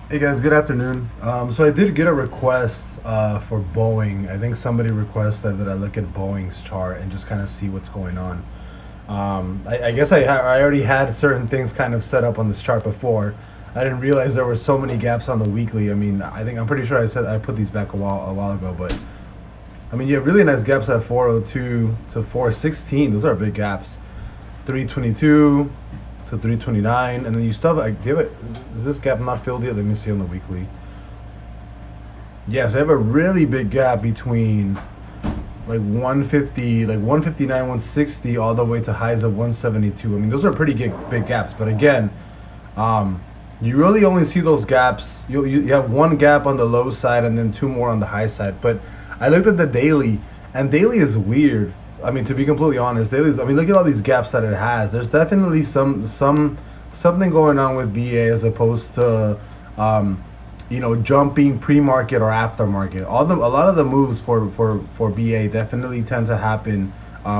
Hey guys, good afternoon. So I did get a request for Boeing. I think somebody requested that I look at Boeing's chart and just kind of see what's going on. I guess I already had certain things kind of set up on this chart before. I didn't realize there were so many gaps on the weekly. I mean, I'm pretty sure I said I put these back a while ago, but I mean, you have really nice gaps at 402 to 416. Those are big gaps. 322 to 329, and then you still have, like, do you have is this gap not filled yet? Let me see on the weekly. Yes, I have a really big gap between like 150, like 159, 160, all the way to highs of 172. I mean, those are pretty big gaps. But again, um, you really only see those gaps. You have one gap on the low side and then two more on the high side. But I looked at the daily, and daily is weird. I mean, to be completely honest, daily. I mean, look at all these gaps that it has. There's definitely something going on with BA as opposed to jumping pre-market or aftermarket. A lot of the moves for BA definitely tend to happen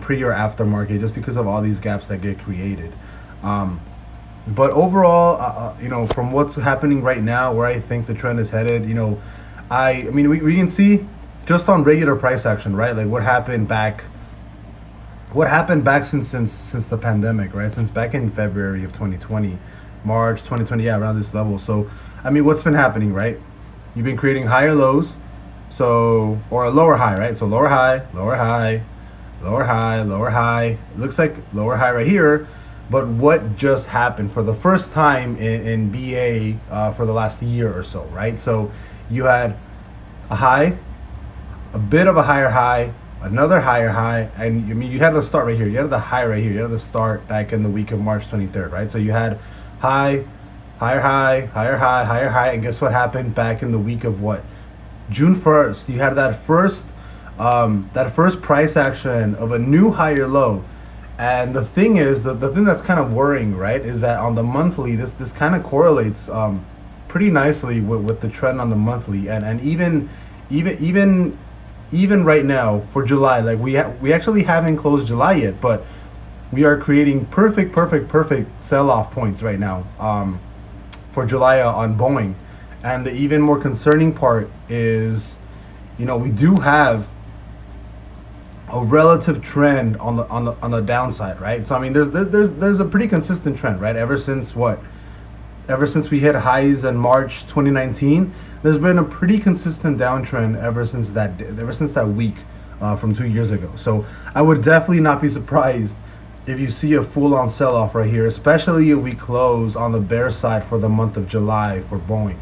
pre or aftermarket just because of all these gaps that get created. Um, but overall, from what's happening right now, where I think the trend is headed, I mean, we can see just on regular price action, right? Like what happened back since the pandemic, right? Since back in February of 2020, March 2020, yeah, around this level. So, I mean, what's been happening, right? You've been creating higher lows, so or a lower high, right? So lower high, lower high, lower high, lower high. It looks like lower high right here. But what just happened for the first time in BA for the last year or so, right? So you had a high, a bit of a higher high, another higher high, and I mean you had the start right here. You had the high right here. You had the start back in the week of March 23rd, right? So you had high, higher high, higher high, higher high, and guess what happened back in the week of what? June 1st. You had that first price action of a new higher low. And the thing is, the thing that's kind of worrying, right, is that on the monthly, this kind of correlates pretty nicely with the trend on the monthly, and even even right now for July, like we actually haven't closed July yet, but we are creating perfect sell-off points right now for July on Boeing. And the even more concerning part is, we do have a relative trend on the downside, right? So I mean, there's a pretty consistent trend, right? Ever since what? Ever since we hit highs in March 2019, there's been a pretty consistent downtrend ever since that week from 2 years ago. So I would definitely not be surprised if you see a full-on sell-off right here, especially if we close on the bear side for the month of July for Boeing.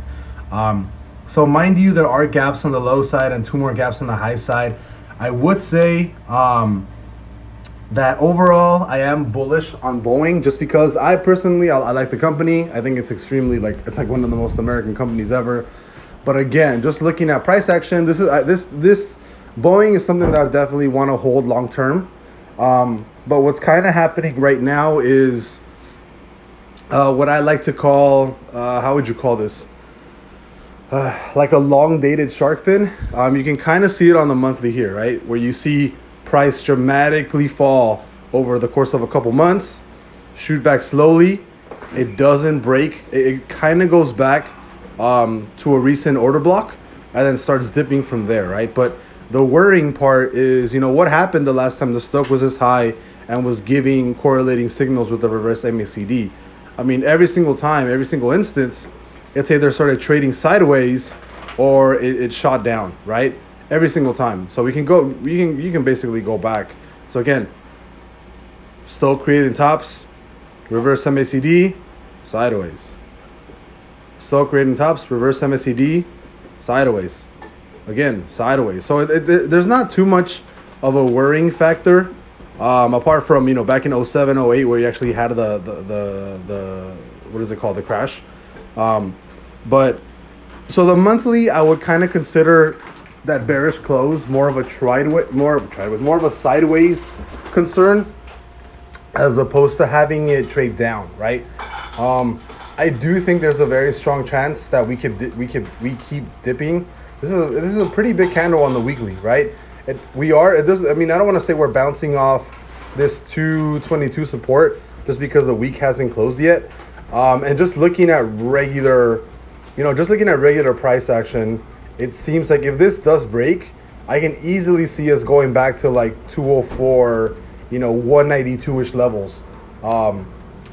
So mind you, there are gaps on the low side and two more gaps on the high side. I would say that overall I am bullish on Boeing just because I personally I like the company. I think it's extremely it's like one of the most American companies ever. But again, just looking at price action, this Boeing is something that I definitely want to hold long term. But what's kind of happening right now is what I like to call how would you call this? Like a long dated shark fin. You can kind of see it on the monthly here, right? Where you see price dramatically fall over the course of a couple months, shoot back slowly. It doesn't break. It kind of goes back to a recent order block and then starts dipping from there, right? But the worrying part is, what happened the last time the stock was this high and was giving correlating signals with the reverse MACD. I mean, every single time, every single instance, it's either started trading sideways or it shot down, right? Every single time. So you can basically go back. So again, still creating tops, reverse MACD, sideways. Still creating tops, reverse MACD, sideways. Again, sideways. So there's not too much of a worrying factor, apart from back in 07, 08 where you actually had the what is it called, the crash. But so the monthly, I would kind of consider that bearish close more of a sideways concern as opposed to having it trade down, right? I do think there's a very strong chance that we keep dipping. This is a pretty big candle on the weekly, right? I don't want to say we're bouncing off this 222 support just because the week hasn't closed yet. And just looking at regular Just looking at regular price action, it seems like if this does break, I can easily see us going back to like 204, 192-ish levels,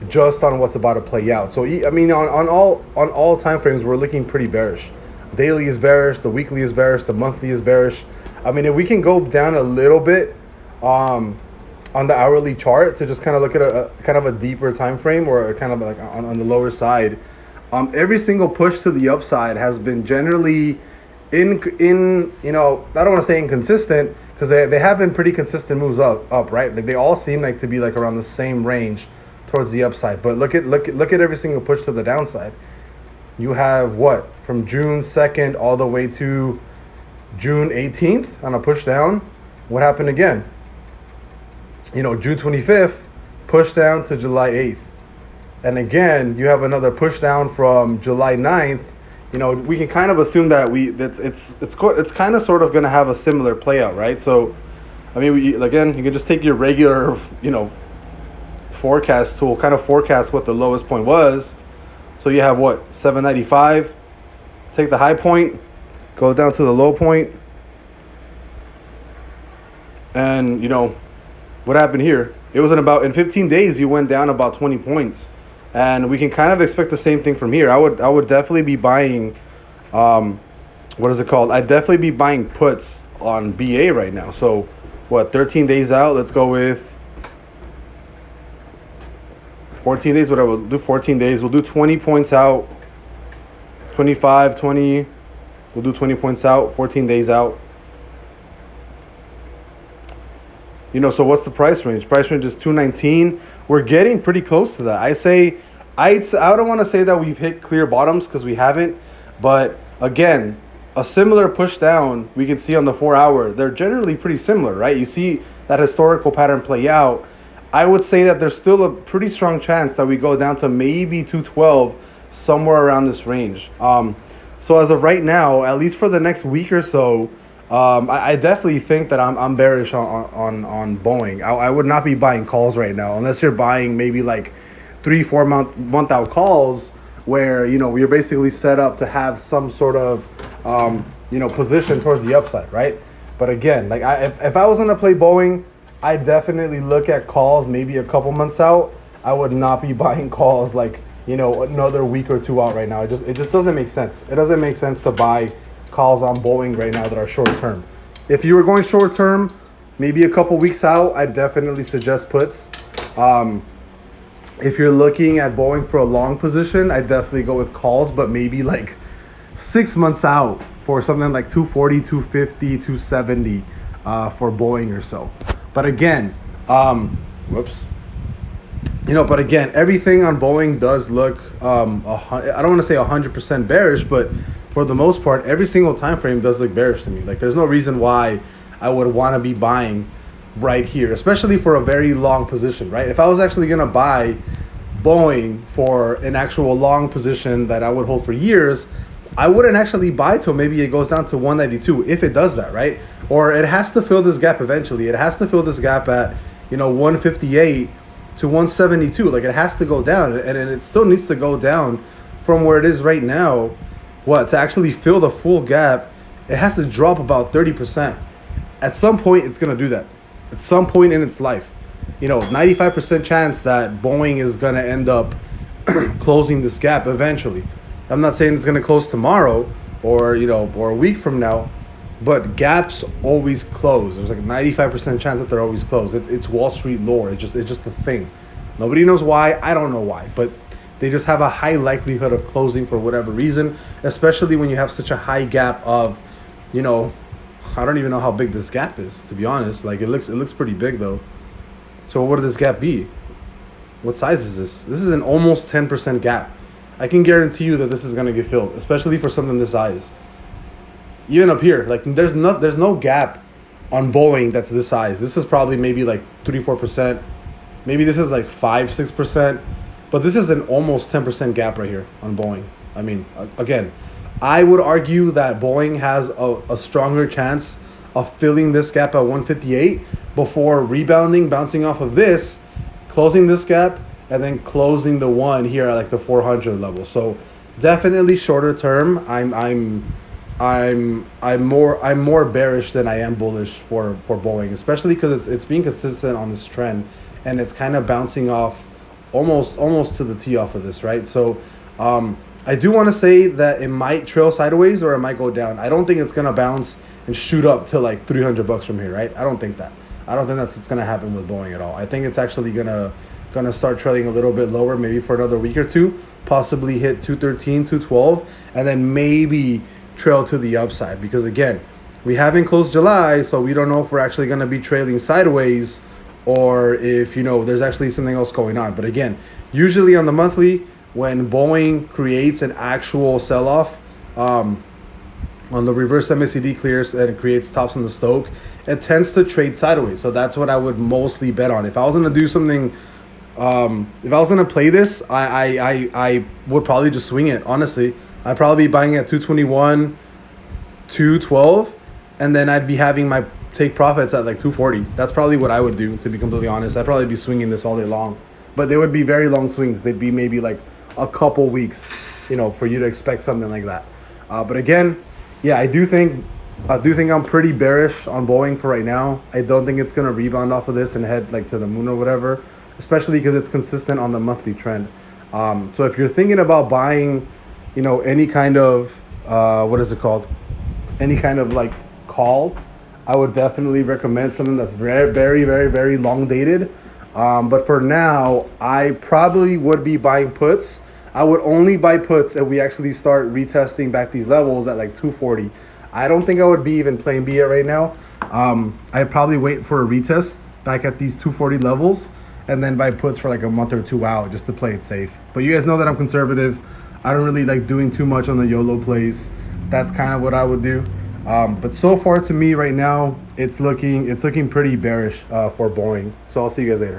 just on what's about to play out. So I mean, on all time frames, we're looking pretty bearish. Daily is bearish, the weekly is bearish, the monthly is bearish. I mean, if we can go down a little bit, on the hourly chart to just kind of look at a kind of a deeper time frame, or kind of like on the lower side, every single push to the upside has been generally in I don't want to say inconsistent, because they have been pretty consistent moves up, right? Like they all seem like to be like around the same range towards the upside. But look at every single push to the downside. You have what, from June 2nd all the way to June 18th on a push down. What happened again? June 25th, push down to July 8th. And again, you have another push down from July 9th. We can kind of assume that it's kind of sort of going to have a similar play out, right? So, I mean, again, you can just take your regular, forecast tool, kind of forecast what the lowest point was. So you have what, 795, take the high point, go down to the low point, and what happened here? It was in 15 days you went down about 20 points, and we can kind of expect the same thing from here. I would definitely be buying, what is it called? I'd definitely be buying puts on BA right now. So what, 13 days out? Let's go with 14 days, whatever. We'll do 14 days. We'll do 20 points out. 25, 20. We'll do 20 points out, 14 days out. So what's the price range? Price range is 219. We're getting pretty close to that. I don't want to say that we've hit clear bottoms, because we haven't. But again, a similar push down we can see on the 4 hour. They're generally pretty similar, right? You see that historical pattern play out. I would say that there's still a pretty strong chance that we go down to maybe 212, somewhere around this range. So as of right now, at least for the next week or so, I definitely think that I'm bearish on Boeing. I would not be buying calls right now, unless you're buying maybe like 3-4 month out calls, where you're basically set up to have some sort of position towards the upside, right? But again, like if I was gonna play Boeing, I definitely look at calls maybe a couple months out. I would not be buying calls like another week or two out right now. It just doesn't make sense. It doesn't make sense to buy calls on Boeing right now that are short term. If you were going short term, maybe a couple weeks out, I'd definitely suggest puts. If you're looking at Boeing for a long position, I'd definitely go with calls, but maybe like 6 months out for something like 240, 250, 270 for Boeing or so. But again, but again, everything on Boeing does look, I don't want to say 100% bearish, but for the most part, every single time frame does look bearish to me. Like, there's no reason why I would want to be buying right here, especially for a very long position, right? If I was actually going to buy Boeing for an actual long position that I would hold for years, I wouldn't actually buy till maybe it goes down to 192, if it does that, right? Or it has to fill this gap eventually. It has to fill this gap at 158 to 172. Like, it has to go down, and it still needs to go down from where it is right now. To actually fill the full gap, it has to drop about 30%. At some point, it's going to do that. At some point in its life. 95% chance that Boeing is going to end up closing this gap eventually. I'm not saying it's going to close tomorrow or a week from now, but gaps always close. There's like a 95% chance that they're always closed. It's Wall Street lore. It's just a thing. Nobody knows why. I don't know why, but they just have a high likelihood of closing for whatever reason, especially when you have such a high gap of, I don't even know how big this gap is, to be honest. Like, it looks pretty big though. So what would this gap be? What size is this? This is an almost 10% gap. I can guarantee you that this is gonna get filled, especially for something this size. Even up here, like there's no gap on Boeing that's this size. This is probably maybe like 3-4%. Maybe this is like 5-6%. But this is an almost 10% gap right here on Boeing. I mean, again, I would argue that Boeing has a stronger chance of filling this gap at 158 before rebounding, bouncing off of this, closing this gap, and then closing the one here at like the 400 level. So Definitely shorter term. I'm more bearish than I am bullish for Boeing, especially because it's being consistent on this trend, and it's kind of bouncing off, almost to the tee off of this, right? So, I do want to say that it might trail sideways or it might go down. I don't think it's gonna bounce and shoot up to like $300 from here, right? I don't think that. I don't think that's what's gonna happen with Boeing at all. I think it's actually gonna start trailing a little bit lower, maybe for another week or two, possibly hit 213, 212, and then maybe trail to the upside. Because again, we haven't closed July, so we don't know if we're actually gonna be trailing sideways or if there's actually something else going on. But again, usually on the monthly, when Boeing creates an actual sell-off, on the reverse MACD clears and it creates tops on the Stoke, it tends to trade sideways. So that's what I would mostly bet on. If I was gonna do something, if I was gonna play this, I would probably just swing it. Honestly, I'd probably be buying at 221, 212, and then I'd be having my take profits at like 240. That's probably what I would do, to be completely honest. I'd probably be swinging this all day long, but they would be very long swings. They'd be maybe like a couple weeks, for you to expect something like that. But again, yeah, I do think I'm pretty bearish on Boeing for right now. I don't think it's gonna rebound off of this and head like to the moon or whatever, especially because it's consistent on the monthly trend. So if you're thinking about buying, any kind of what is it called? Any kind of like call, I would definitely recommend something that's very, very, very, very long dated. But for now, I probably would be buying puts. I would only buy puts if we actually start retesting back these levels at like 240. I don't think I would be even playing B right now. I'd probably wait for a retest back at these 240 levels and then buy puts for like a month or two out just to play it safe. But you guys know that I'm conservative. I don't really like doing too much on the YOLO plays. That's kind of what I would do. But so far to me right now, it's looking pretty bearish for Boeing. So I'll see you guys later.